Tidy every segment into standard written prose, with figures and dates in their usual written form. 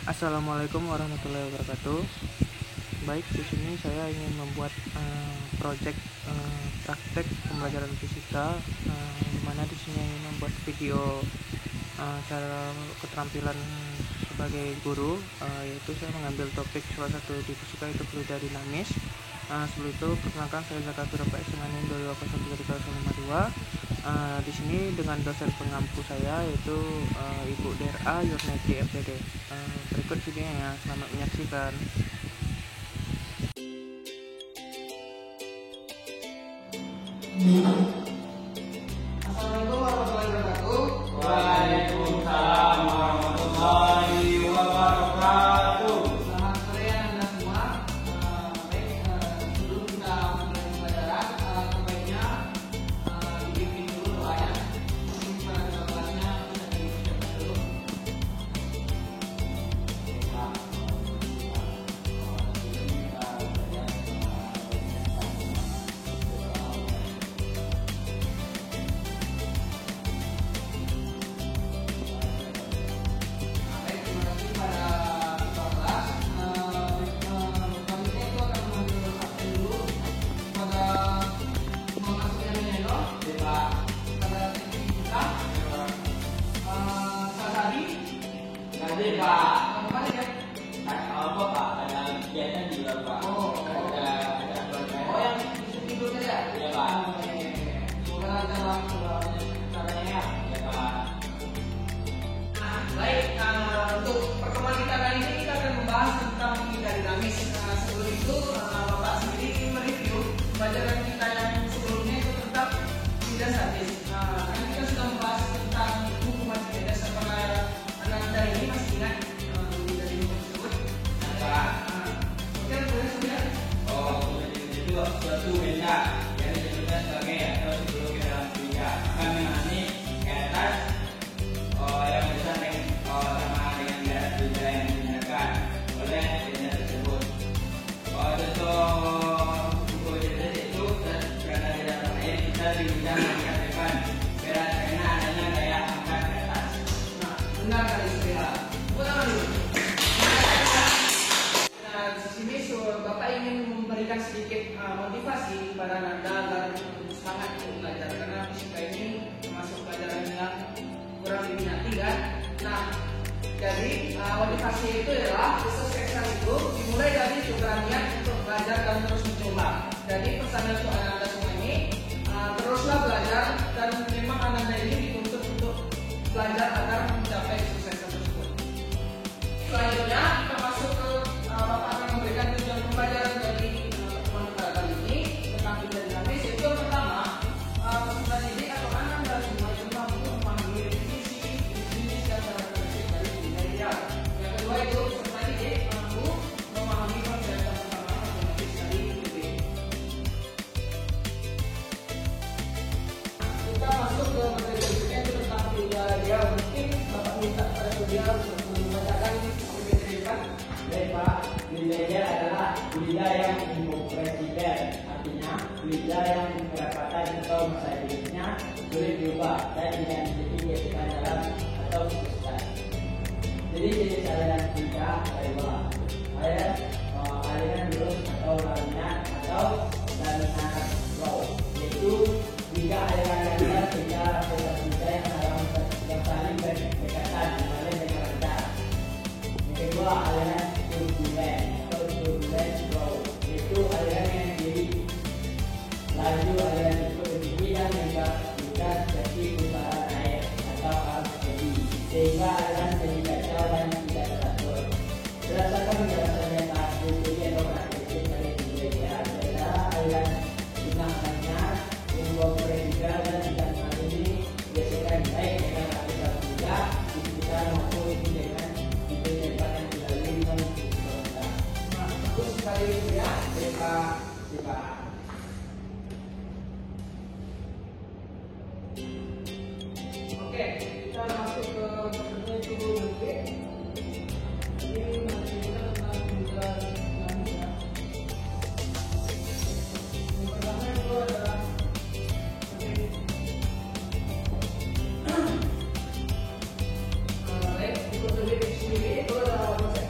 Assalamualaikum warahmatullahi wabarakatuh. Baik, di sini saya ingin membuat project praktek pembelajaran fisika, di mana di sini ingin membuat video cara keterampilan sebagai guru, yaitu saya mengambil topik salah satu di fisika itu fluida dinamis. Sebelum itu perkenalkan, saya Zaka Firapa Esengani 2203352. Di sini dengan dosen pengampu saya yaitu Ibu Dera Yurneti MPD. Berikut videonya, selamat menyaksikan. Assalamualaikum warahmatullahi wabarakatuh. Waalaikumsalam warahmatullahi wabarakatuh. Selamat sore Anda semua. Sebelum kita mulai pembelajaran, sebaiknya dibimbing dulu doanya. Mungkin pada kelasnya bisa diucapkan dulu. Baik, terima kasih pada ketua kelas. Selanjutnya itu akan mengambil absen dulu pada memasukkan neno pada teknik kita. Sasadi, Nanti Pak, kamu balik ya? apa Pak? Ada kegiatan juga Pak. Ada Oh, yang itu saja. Iya, Pak. Semoga lancar lah caranya ya. Ya Pak. Baik, untuk pertemuan kita kali ini kita akan membahas tentang fluida dinamis. Sebelum itu, Bapak sendiri ingin mereview pelajaran kita yang sebelumnya itu tentang fluida statis. Kan kita sudah membahas tentang hukuman fluida dasar. Apakah Anda ini masih ingat fluida dinamis tersebut? Pak. Oke, boleh sudah. Oh, itu suatu benda yang disebutkan sebagai atau psikologi dalam fisika. Akan mengalami ke atas yang besar sama dengan garis benda yang digunakan oleh benda tersebut. Contoh buku jenis itu karena di dalam air kita bisa angkat depan berat karena adanya daya angkat ke atas. Nah, benar kali sudah. Ulang dulu. Nah, di sini Bapak ingin memberikan sedikit motivasi kepada Anda agar semangat untuk belajar, karena fisika ini termasuk pelajaran yang kurang diminati kan. Nah, jadi motivasi itu adalah sukses itu dimulai dari keberanian untuk belajar dan terus mencoba. Jadi pesan untuk Anda semua ini, teruslah belajar dan memang Anda ini dituntut untuk belajar agar mencapai kesuksesan tersebut. Selanjutnya kita masuk ke Bapak akan memberikan tujuan pembelajaran dari pertemuan kita kali ini tentang fluida dinamis. Yaitu yang pertama, peserta didik atau Anda semua itu mampu memahami definisi dan cara kerja dari fluida ideal. Yang kedua itu peserta didik mampu memahami konsep pertama matematis dari fluida. Kita masuk ke materi berikutnya itu tentang fluida ideal. Mungkin Bapak minta pada fluida untuk membacakan materi kan? Baik Pak, fluida adalah fluida yang incompressible, artinya fluida yang kerapatan atau massa hidupnya sulit diubah dan tidak memiliki gesekan dalam atau viscositas. Jadi jenis aliran fluida ada dua, aliran lurus atau laminar atau laminar flow, yaitu tiga aliran laminar sehingga fluida yang saling berdekatan mengalir dengan rendah. Yang kedua aliran turbulen atau turbulent flow, yaitu aliran yang kiri laju aliran itu tinggi dan menyebabkan seperti pusaran air atau arus jadi sehingga aliran jadi kacau dan tidak teratur. Berdasarkan penjelasannya saat studi atau praktik dari Indonesia adalah aliran bunga laminar, incompressible dan tidak mengalami gesekan baik dengan lapisan fluida di sekitar maupun dengan tipe tempat yang dilalui non viscositas. Nah, bagus sekali itu ya. Siapa? Oke, kita masuk ke pertemuan itu dulu. Ini masih kita tentang fluida dinamis ya. Yang pertama itu adalah baik, untuk lebih sendiri itu adalah konsep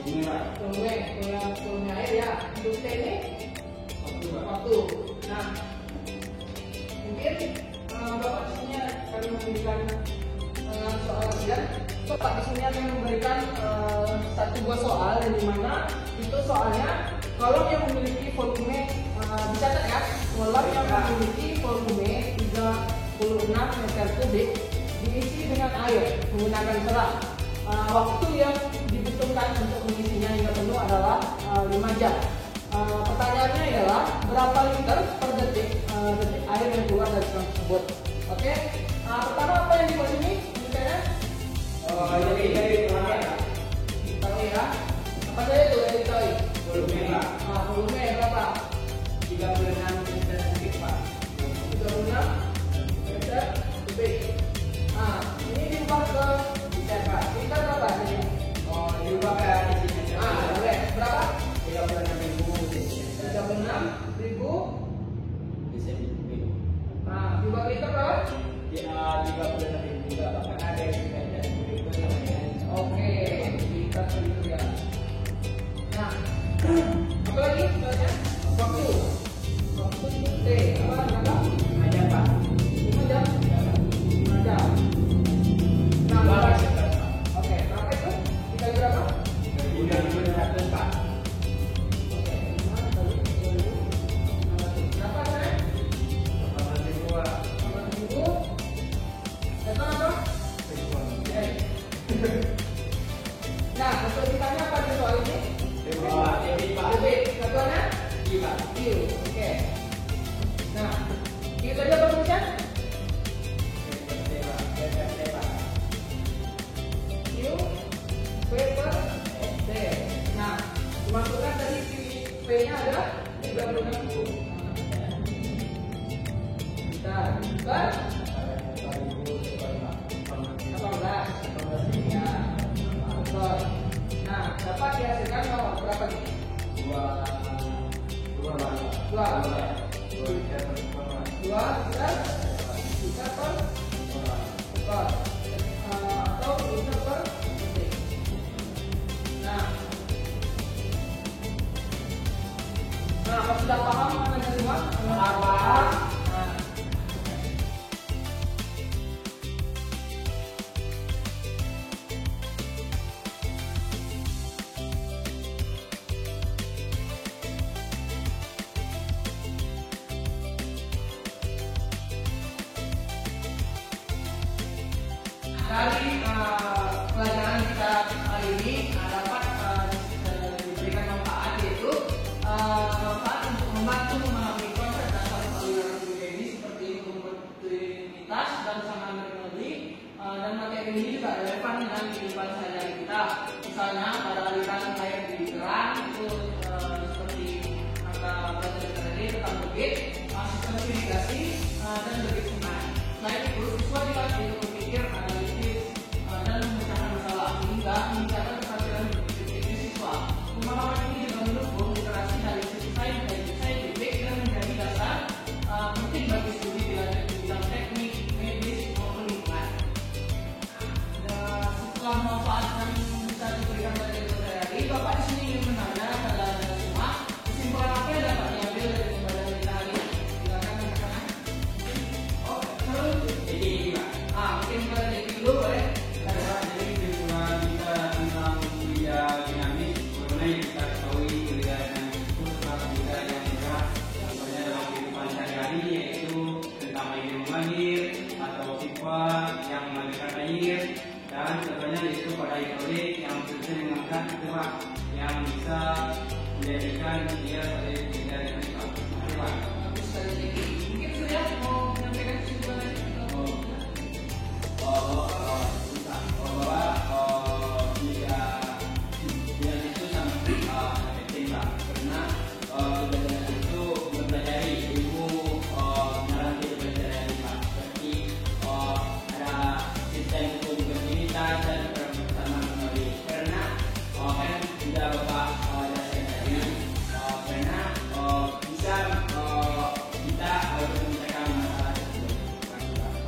volume air ya. Untuk T ini waktu. Nah, mungkin Bapak di sini akan memberikan soal latihan. Bapak di sini akan memberikan satu buah soal yang dimana itu soalnya kolam yang memiliki volume dicatat ya, kolam yang memiliki volume 36 meter kubik diisi dengan air menggunakan selang. Waktu yang dibutuhkan untuk mengisinya hingga penuh adalah 5 jam. Pertanyaannya adalah berapa liter per detik air yang keluar dari selang tersebut. Oke, pertama apa yang dibuat sini? Misalnya tahu ya, apa saja itu yang ditahu? Volume berapa? 36 meter kubik Pak. 36 meter kubik. Ini diubah ke Liter Pak. liter berapa ini? Diubah ke desinfektan. Boleh. Berapa? 36.000 36.000. desinfektan. Diubah ke liter berapa? 36.000 juga Pak. Karena ada desinfektan kubik itu namanya. Oke, liter segitu ya. Nah, apa lagi? Waktu. Waktu T. Apa? Berapa? 5 jam Pak. 5 jam. 5 jam. Nah, oke, berapa itu? Dikali berapa? 3.600 Pak. Oke, 5 kali 3.600. Berapa sekarang? 8.000 Pak. 8.000. Datang apa? Nah, untuk ditanya apa di soal ini? Debit Pak. Debit. Satuannya? Pak. Q. Oke. Nah, Q tadi apa tulisan? Q P per D. Nah, dimasukkan tadi P-nya ada 36.000. Bentar, per 18. Ya, betul. Nah, dapat dihasilkan berapa nih? 2 liter per atau liter per detik. Nah, apa sudah paham mana semua? Paham. Nah, dari pelajaran kita kali ini dapat diberikan manfaat, yaitu manfaat untuk membantu memahami konsep dasar aliran fluid ini seperti kontinuitas dan sama metodologi, dan materi ini juga relevan dengan kehidupan sehari-hari kita. Misalnya pada aliran air di keran itu seperti angka pelajaran tadi tentang bukit, sistem irigasi dan bukit sungai. Selain itu, siswa dilatih untuk berpikir analitis dan memecahkan masalah hingga meningkatkan keterampilan berpikir siswa. Pemahaman ini juga mendukung literasi dari sisi saintifik dan menjadi dasar penting bagi studi dilanjut di bidang teknik, medis maupun lingkungan. Setelah memanfaatkan bisa diberikan pada sehari-hari, Bapak di sini ingin menanya pada Anda semua, kesimpulan apa yang dapat diambil dari pembelajaran kita hari ini? Silakan rekan-rekan. Oh, terus mungkin kita cek dulu boleh? Jadi kesimpulan kita tentang kuliah dinamis, mengenai kita ketahui kuliah dinamis itu adalah kuliah yang berat, contohnya dalam kehidupan sehari-hari, yaitu tentang air mengalir atau pipa yang mengalirkan air, dan contohnya yaitu pada hidrolik yang bisa mengangkat gerak yang bisa menjadikan dia sebagai kuliah dinamis. Terima kasih. Bagus sekali lagi. Mungkin sudah mau menyampaikan kesimpulan lagi?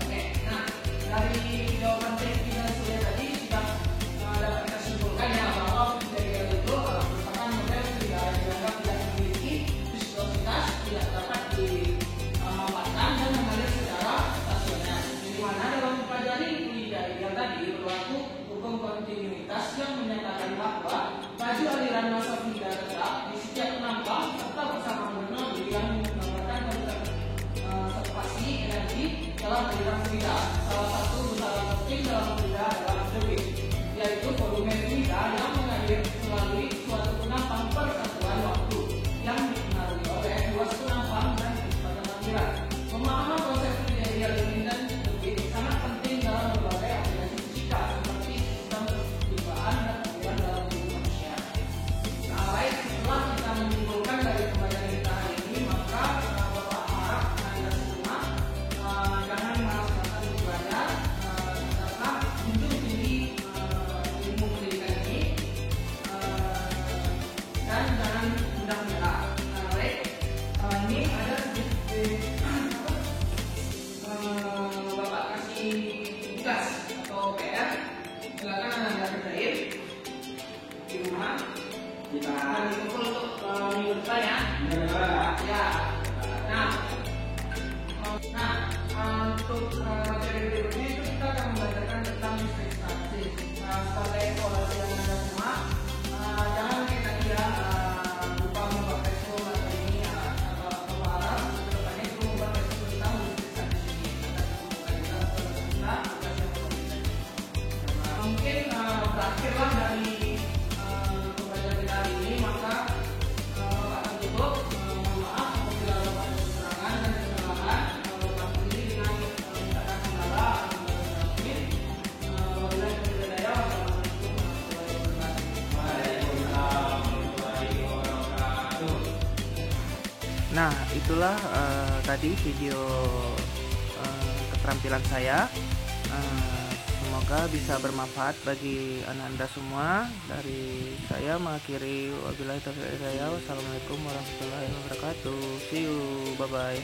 Oke, nah dari jawaban tadi kita sudah dapat kita simpulkan ya bahwa dari itu berlaku hukum kontinuitas yang menyatakan bahwa laju aliran massa fluida tetap di setiap penampang serta bersamaan bernodu yang menggambarkan konservasi energi dalam aliran fluida. Salah satu besaran penting dalam fluida adalah debit, yaitu volume fluida yang mengalir melalui suatu penampang per satuan waktu yang dipengaruhi oleh luas penampang dan kecepatan aliran. Pemahaman konsep ideal dan debit sangat penting dalam berbagai aplikasi fisika seperti sistem ketertiban dan aliran dalam tubuh manusia. Nah, baik, setelah kita menyimpulkan dari pembelajaran kita hari ini, maka Bapak harap Anda semua jangan malas-malasan untuk belajar, tetaplah junjung tinggi ilmu pendidikan ini, dan jangan mudah menyerah. Nah, baik, ini ada sedikit Bapak kasih tugas atau PR, silakan Anda kerjain di rumah. Kita Dan dikumpul untuk minggu depan ya. Ya. Untuk materi berikutnya itu kita akan belajarkan tentang listrik statis. Sebagai evaluasi yang ada semua, jangan kita lupa membuat resu materi ini atau harap kedepannya itu membuat resu tentang listrik statis ini. Mungkin berakhirlah dari pembelajaran kita hari ini, maka akan tutup. Mohon maaf apabila ada kekurangan dan kesalahan. Kami ini dengan mintakan kendala wabillahi taufiq wal hidayah. Wassalamualaikum warahmatullahi wabarakatuh. Nah, itulah tadi video keterampilan saya. Semoga bisa bermanfaat bagi Anda semua. Dari saya mengakhiri, wabillahi taufiq wal hidayah. Wassalamualaikum warahmatullahi wabarakatuh. See you, bye bye.